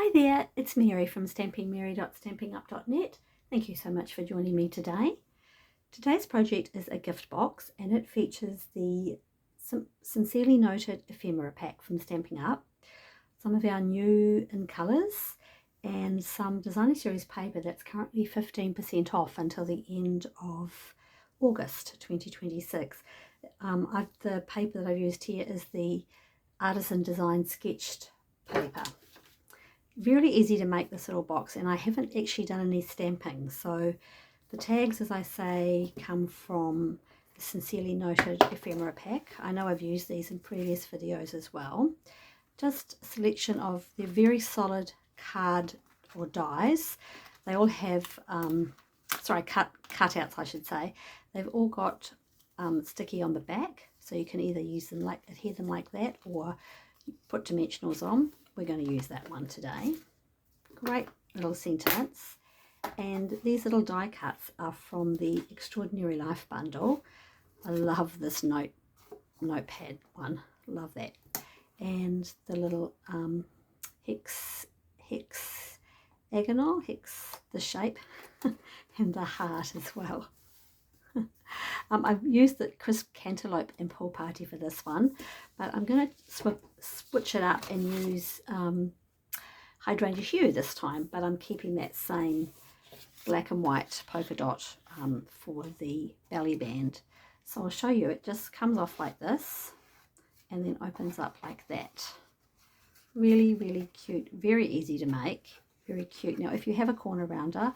Hi there, it's Mary from stampingmary.stampinup.net. Thank you so much for joining me today. Today's project is a gift box and it features the Sincerely Noted Ephemera-pack from Stampin' Up, some of our new in colours, and some designer series paper that's currently 15% off until the end of August 2026. The paper that I've used here is the Artisan Design Sketched paper. Really easy to make this little box, and I haven't actually done any stamping, so the tags, as I say, come from the Sincerely Noted Ephemera-pack. I know I've used these in previous videos as well. Just a selection of the very solid card or dies. They all have cutouts, I should say. They've all got sticky on the back, so you can either use them adhere them like that or put dimensionals on. We're going to use that one today. Great little sentiments. And these little die cuts are from the Extraordinary Life bundle. I love this notepad one. Love that. And the little hexagonal, the shape, and the heart as well. I've used the crisp cantaloupe and pool party for this one, but I'm going to switch it up and use hydrangea hue this time, but I'm keeping that same black and white polka dot for the belly band. So I'll show you. It just comes off like this and then opens up like that. Really, really cute. Very easy to make. Very cute. Now, if you have a corner rounder,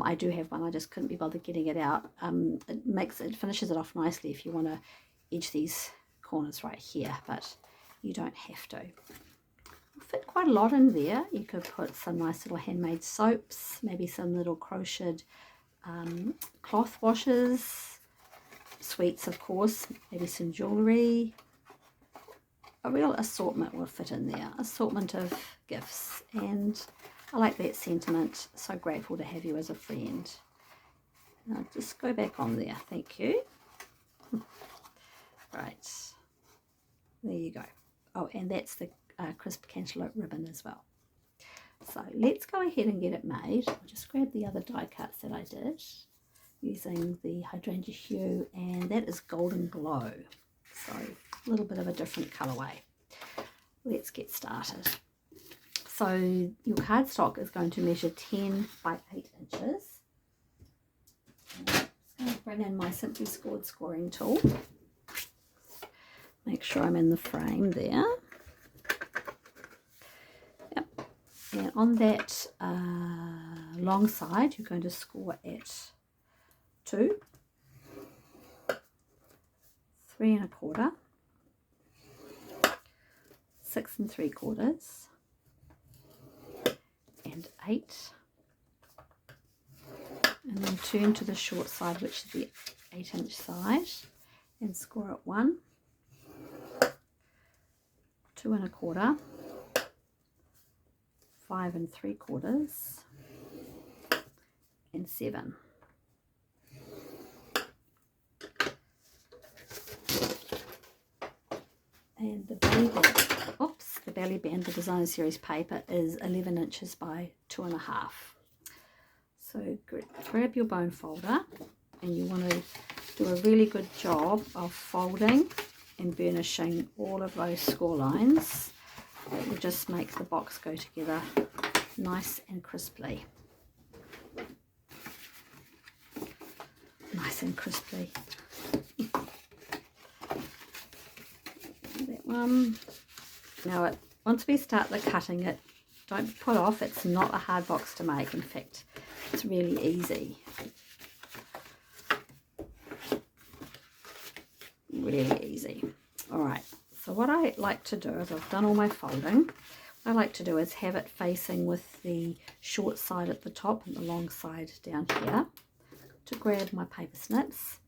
I do have one, I just couldn't be bothered getting it out. It finishes it off nicely if you want to edge these corners right here, but you don't have to. It'll fit quite a lot in there. You could put some nice little handmade soaps, maybe some little crocheted cloth washes, sweets of course, maybe some jewellery. A real assortment will fit in there, assortment of gifts, and I like that sentiment. So grateful to have you as a friend. Now just go back on there. Thank you. Right. There you go. Oh, and that's the crisp cantaloupe ribbon as well. So let's go ahead and get it made. I'll just grab the other die cuts that I did using the hydrangea hue, and that is Golden Glow. So a little bit of a different colorway. Let's get started. So your cardstock is going to measure 10 by 8 inches. I'm just going to bring in my Simply Scored scoring tool. Make sure I'm in the frame there. Yep. And on that long side, you're going to score at 2, 3 1/4, 6 3/4. And 8, and then turn to the short side, which is the 8-inch side, and score at 1, 2 1/4, 5 3/4, and 7. And the belly band, the designer series paper, is 11 inches by 2.5. So grab your bone folder, and you want to do a really good job of folding and burnishing all of those score lines. That will just make the box go together nice and crisply. Nice and crisply. That one. Now, once we start the cutting, it don't put off. It's not a hard box to make. In fact, it's really easy. Really easy. All right. So what I like to do is, I've done all my folding. What I like to do is have it facing with the short side at the top and the long side down here. To grab my paper snips,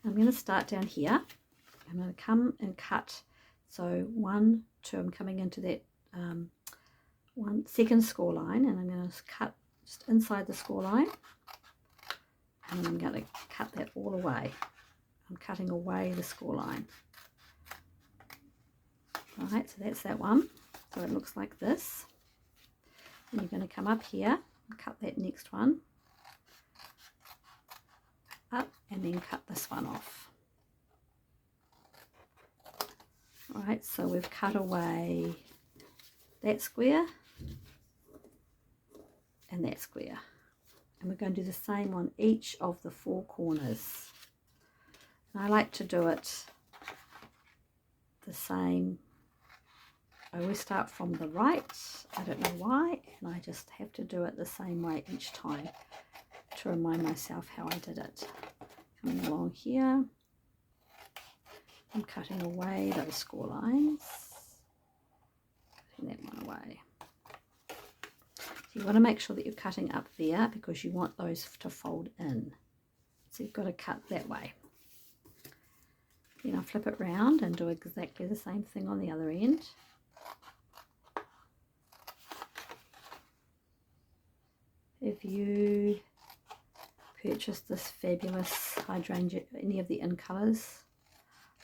I'm going to start down here. I'm going to come and cut. So 1, 2, I'm coming into that 1 score line, and I'm going to cut just inside the score line, and I'm going to cut that all away. I'm cutting away the score line. Right, so that's that one. So it looks like this. And you're going to come up here and cut that next one up, and then cut this one off. Alright, so we've cut away that square and that square, and we're going to do the same on each of the 4 corners. And I like to do it the same. I always start from the right, I don't know why, and I just have to do it the same way each time to remind myself how I did it. Coming along here, I'm cutting away those score lines, cutting that one away. So you want to make sure that you're cutting up there because you want those to fold in. So you've got to cut that way. Then I'll flip it round and do exactly the same thing on the other end. If you purchase this fabulous hydrangea, any of the in colours,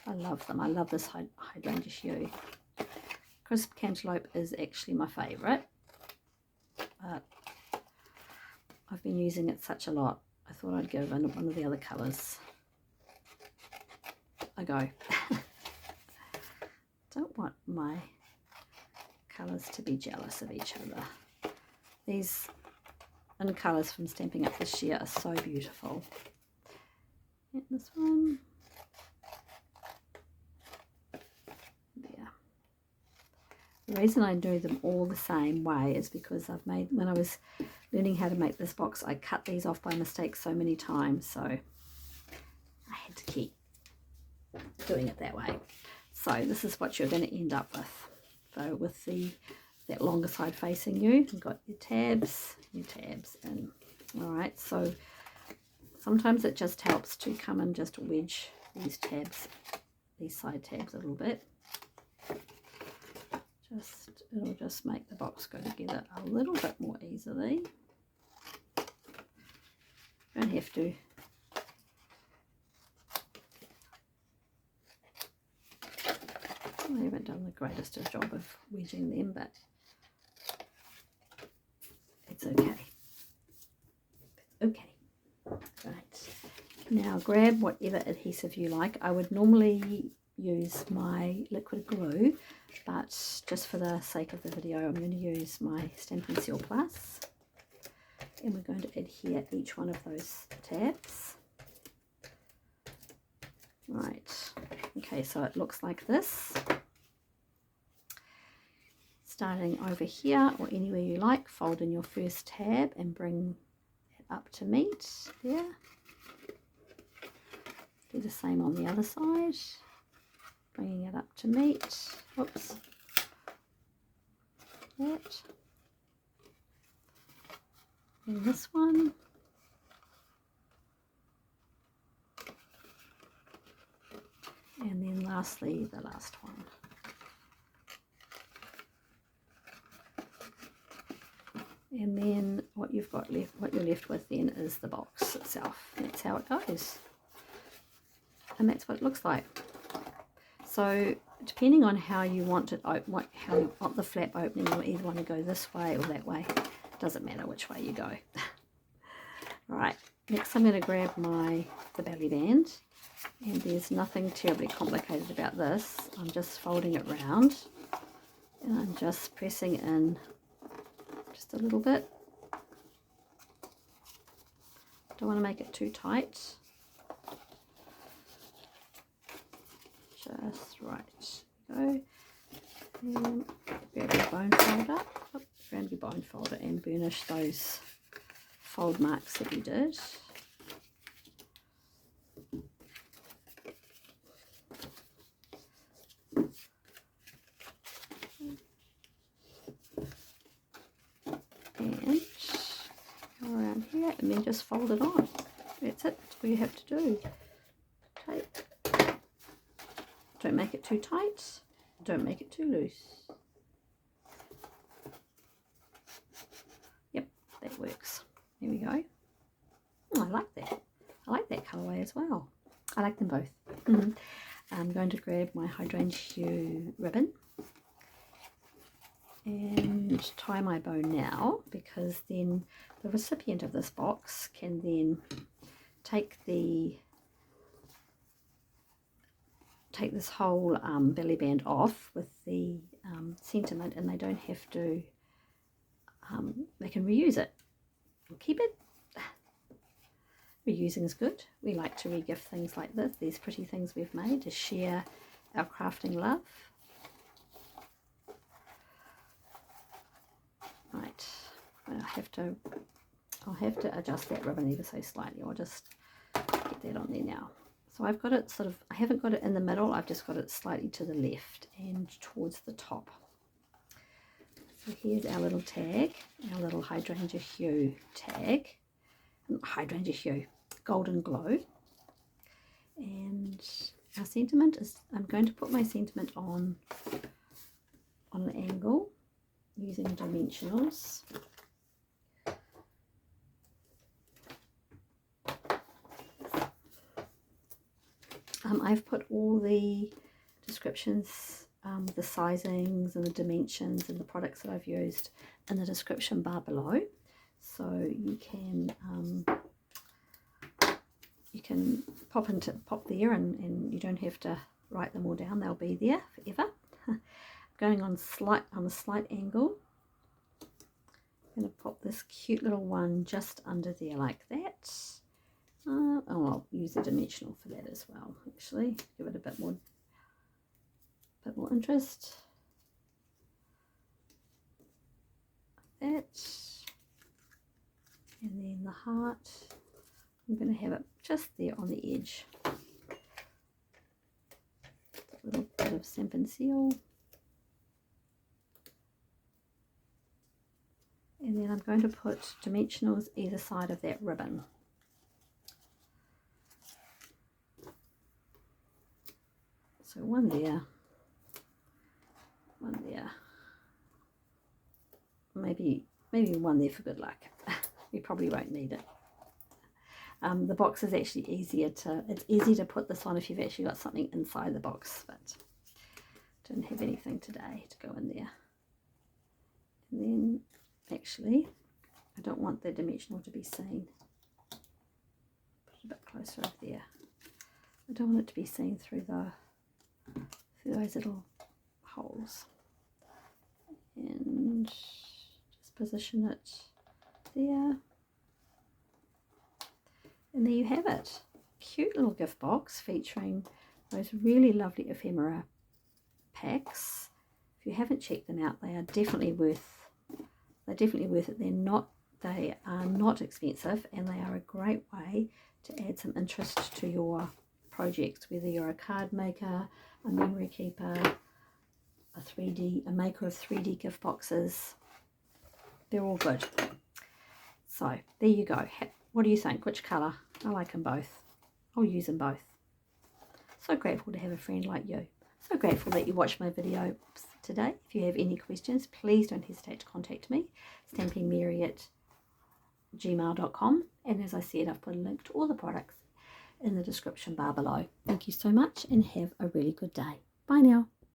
I love them. I love this hydrangea hue. Crisp Cantaloupe is actually my favourite, but I've been using it such a lot, I thought I'd give one of the other colours a go. Don't want my colours to be jealous of each other. These in colours from Stampin' Up this year are so beautiful. And this one, there. The reason I do them all the same way is because I've made, when I was learning how to make this box, I cut these off by mistake so many times, so I had to keep doing it that way. So this is what you're going to end up with. So with that longer side facing you, you've got your tabs, and alright, so sometimes it just helps to come and just wedge these tabs, these side tabs a little bit. It'll just make the box go together a little bit more easily. You don't have to. I haven't done the greatest of job of wedging them, but it's okay. It's okay. Right. Now grab whatever adhesive you like. I would normally use my liquid glue, but just for the sake of the video, I'm going to use my Stampin' Seal Plus. And we're going to adhere each one of those tabs. Right. Okay, so it looks like this. Starting over here or anywhere you like, fold in your first tab and bring it up to meet there. Do the same on the other side, bringing it up to meet. Oops. That. And this one. And then lastly, the last one. And then what you've got left, what you're left with then is the box itself. That's how it goes. And that's what it looks like. So depending on how you want it, how you want the flap opening, you either want to go this way or that way. It doesn't matter which way you go. Alright, next I'm going to grab the belly band. And there's nothing terribly complicated about this. I'm just folding it round. And I'm just pressing in just a little bit. Don't want to make it too tight. Just right. Go. And grab your bone folder. Grab your bone folder and burnish those fold marks that you did. And go around here and then just fold it on. That's it. That's all you have to do. Okay. Don't make it too tight. Don't make it too loose. Yep, that works. There we go. Oh, I like that. I like that colourway as well. I like them both. I'm going to grab my hydrangea ribbon. and tie my bow now, because then the recipient of this box can then take this whole belly band off with the sentiment, and they don't have to, they can reuse it and keep it. Reusing is good. We like to re-gift things like this, these pretty things we've made, to share our crafting love. Right, I'll have to adjust that ribbon ever so slightly. I'll just get that on there now. So I've got it sort of, I haven't got it in the middle, I've just got it slightly to the left and towards the top. So here's our little tag, our little hydrangea hue tag. Hydrangea hue, golden glow. And our sentiment is, I'm going to put my sentiment on an angle using dimensionals. I've put all the descriptions, the sizings and the dimensions and the products that I've used in the description bar below, so you can pop there and you don't have to write them all down, they'll be there forever. Going on a slight angle, I'm going to pop this cute little one just under there like that. Oh, I'll use a dimensional for that as well, actually, give it a bit more interest. Like that. And then the heart, I'm going to have it just there on the edge. A little bit of Stampin' Seal. And then I'm going to put dimensionals either side of that ribbon. So one there, maybe one there for good luck. You probably won't need it. The box is actually it's easy to put this on if you've actually got something inside the box, but don't have anything today to go in there. And then actually, I don't want the dimensional to be seen. Put it a bit closer up there. I don't want it to be seen through those little holes. And just position it there. And there you have it. Cute little gift box featuring those really lovely ephemera packs. If you haven't checked them out, they are definitely worth it. They are not expensive, and they are a great way to add some interest to your projects, whether you're a card maker, a memory keeper, a maker of 3D gift boxes. They're all good. So there you go. What do you think? Which colour? I like them both. I'll use them both. So grateful to have a friend like you. So grateful that you watched my video today. If you have any questions, please don't hesitate to contact me. stampingmary@gmail.com. And as I said, I've put a link to all the products in the description bar below. Thank you so much and have a really good day. Bye now.